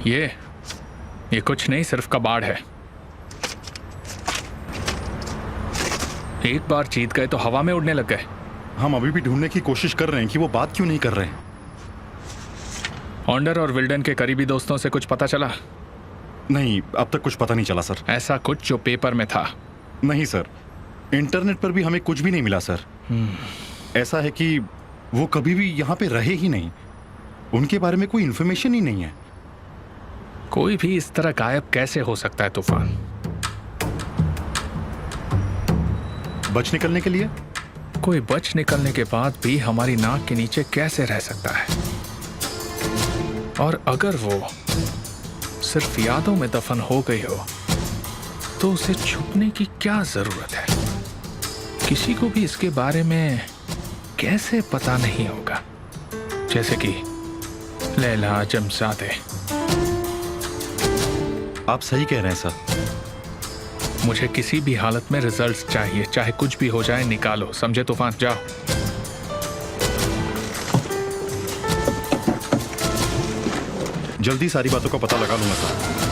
ये कुछ नहीं, सिर्फ कबाड़ है। एक बार जीत गए तो हवा में उड़ने लग गए। हम अभी भी ढूंढने की कोशिश कर रहे हैं कि वो बात क्यों नहीं कर रहे हैं। ऑन्डर और विल्डन के करीबी दोस्तों से कुछ पता चला? नहीं, अब तक कुछ पता नहीं चला सर। ऐसा कुछ जो पेपर में था? नहीं सर, इंटरनेट पर भी हमें कुछ भी नहीं मिला सर। ऐसा है कि वो कभी भी यहाँ पे रहे ही नहीं, उनके बारे में कोई इन्फॉर्मेशन ही नहीं है। कोई भी इस तरह गायब कैसे हो सकता है तूफान? बच निकलने के लिए? कोई बच निकलने के बाद भी हमारी नाक के नीचे कैसे रह सकता है? और अगर वो सिर्फ यादों में दफन हो गई हो तो उसे छुपने की क्या जरूरत है? किसी को भी इसके बारे में कैसे पता नहीं होगा, जैसे कि लैला जमजादे। आप सही कह रहे हैं सर। मुझे किसी भी हालत में रिजल्ट्स चाहिए, चाहे कुछ भी हो जाए। निकालो, समझे तूफान? जाओ। जल्दी सारी बातों का पता लगा लूंगा सर।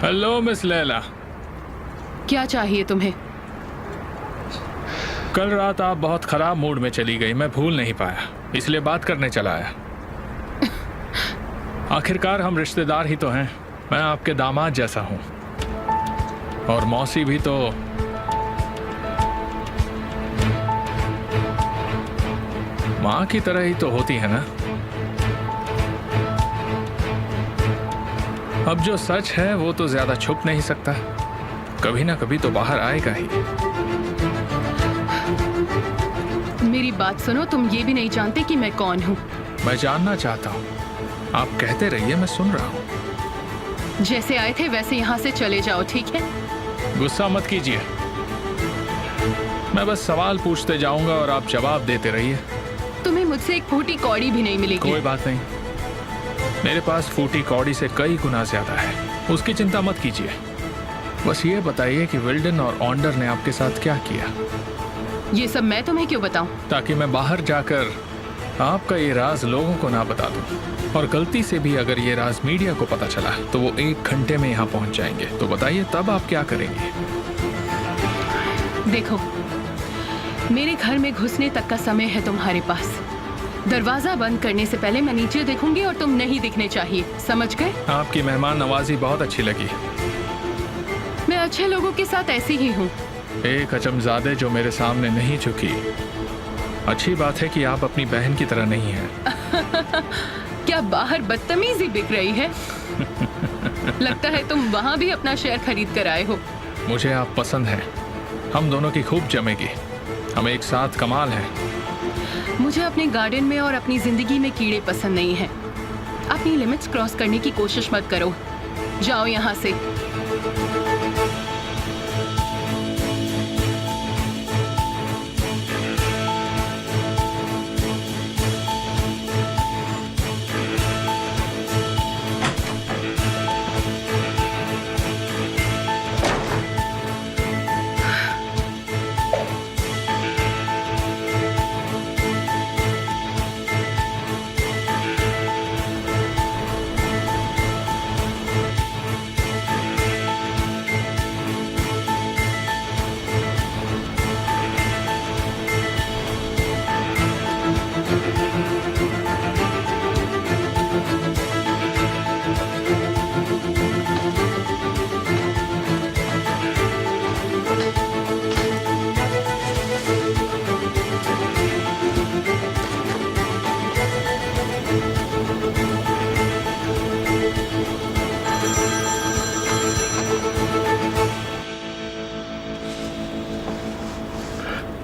Hello miss Laila. क्या चाहिए तुम्हें? कल रात आप बहुत खराब मूड में चली गई, मैं भूल नहीं पाया, इसलिए बात करने चला आया। आखिरकार हम रिश्तेदार ही तो हैं। मैं आपके दामाद जैसा हूं, और मौसी भी तो माँ की तरह ही तो होती है ना। अब जो सच है वो तो ज्यादा छुप नहीं सकता, कभी ना कभी तो बाहर आएगा ही। मेरी बात सुनो, तुम ये भी नहीं जानते कि मैं कौन हूँ। मैं जानना चाहता हूँ, आप कहते रहिए, मैं सुन रहा हूँ। जैसे आए थे वैसे यहाँ से चले जाओ, ठीक है? गुस्सा मत कीजिए, मैं बस सवाल पूछते जाऊंगा और आप जवाब देते रहिए। तुम्हें मुझसे एक फूटी कौड़ी भी नहीं मिलेगी। कोई बात नहीं, मेरे पास फूटी कौड़ी से कई गुना ज्यादा है, उसकी चिंता मत कीजिए। बस ये बताइए कि विल्डन और ऑन्डर ने आपके साथ क्या किया? ये सब मैं तुम्हें क्यों बताऊं? ताकि मैं बाहर जाकर आपका ये राज लोगों को ना बता दूं, और गलती से भी अगर ये राज मीडिया को पता चला तो वो 1 घंटे में यहाँ पहुँच जाएंगे। तो बताइए तब आप क्या करेंगे? देखो, मेरे घर में घुसने तक का समय है तुम्हारे पास। दरवाजा बंद करने से पहले मैं नीचे देखूंगी और तुम नहीं दिखने चाहिए, समझ गए? आपकी मेहमान नवाजी बहुत अच्छी लगी। मैं अच्छे लोगों के साथ ऐसी ही हूँ। एक अचमजादे जो मेरे सामने नहीं झुकी। अच्छी बात है कि आप अपनी बहन की तरह नहीं हैं। क्या बाहर बदतमीजी बिक रही है? लगता है तुम वहाँ भी अपना शेयर खरीद कर आए हो। मुझे आप पसंद हैं, हम दोनों की खूब जमेगी, हम एक साथ कमाल हैं। मुझे अपने गार्डन में और अपनी जिंदगी में कीड़े पसंद नहीं हैं। अपनी लिमिट्स क्रॉस करने की कोशिश मत करो, जाओ यहाँ से।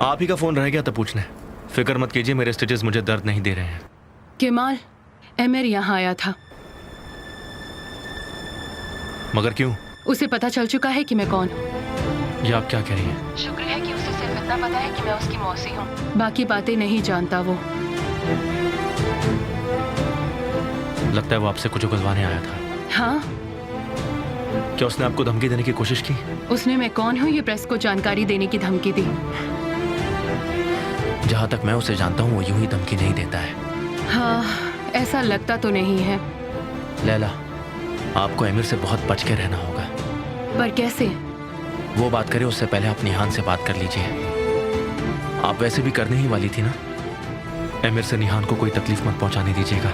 आप ही का फोन रह गया तो पूछने। फिक्र मत कीजिए, मेरे स्टिचेस मुझे दर्द नहीं दे रहे हैं। केमाल, एमिर यहाँ आया था। मगर क्यों? उसे पता चल चुका है कि मैं कौन हूँ। ये आप क्या कह रही हैं? शुक्र है कि उसे सिर्फ इतना पता है कि मैं उसकी मौसी हूँ, बाकी बातें नहीं जानता वो। लगता है वो आपसे कुछ उगलवाने आया था। हाँ, क्या उसने आपको धमकी देने की कोशिश की? उसने मैं कौन हूँ ये प्रेस को जानकारी देने की धमकी दी। जहाँ तक मैं उसे जानता हूँ वो यूं ही धमकी नहीं देता है। हाँ, ऐसा लगता तो नहीं है। लैला, आपको एमिर से बहुत बच के रहना होगा। पर कैसे? वो बात करे उससे पहले आप निहान से बात कर लीजिए। आप वैसे भी करने ही वाली थी ना। एमिर से निहान को कोई तकलीफ मत पहुंचाने दीजिएगा।